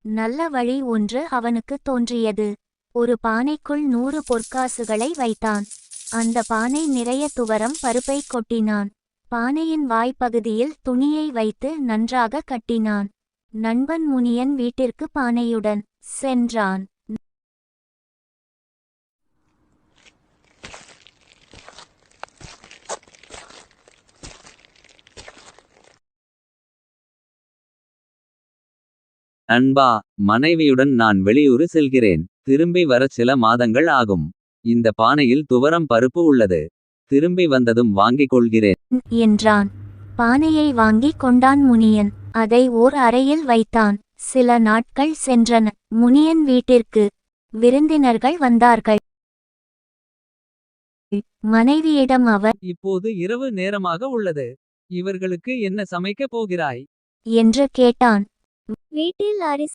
நல்ல வழி ஒன்று அவனுக்கு தோன்றியது. ஒரு பானைக்குள் 100 பொற்காசுகளை வைத்தான். அந்த பானை நிறைய துவரம் பருப்பை கொட்டினான். பானையின் வாய்ப்பகுதியில் துணியை வைத்து நன்றாக கட்டினான். நண்பன் முனியன் வீட்டிற்கு பானையுடன் சென்றான். நண்பா, மனைவியுடன் நான் வெளியூரு செல்கிறேன். திரும்பி வர சில மாதங்கள் ஆகும். இந்த பானையில் துவரம் பருப்பு உள்ளது. திரும்பி வந்ததும் வாங்கிக் கொள்கிறேன் என்றான். பானையை வாங்கிக் கொண்டான் முனியன். அதை ஓர் அறையில் வைத்தான். சில நாட்கள் சென்றன. முனியன் வீட்டிற்கு விருந்தினர்கள் வந்தார்கள். மனைவியிடம் அவர் இப்போது இரவு நேரமாக உள்ளது. இவர்களுக்கு என்ன சமைக்கப் போகிறாய்? என்று கேட்டான். வீட்டில் அரிசி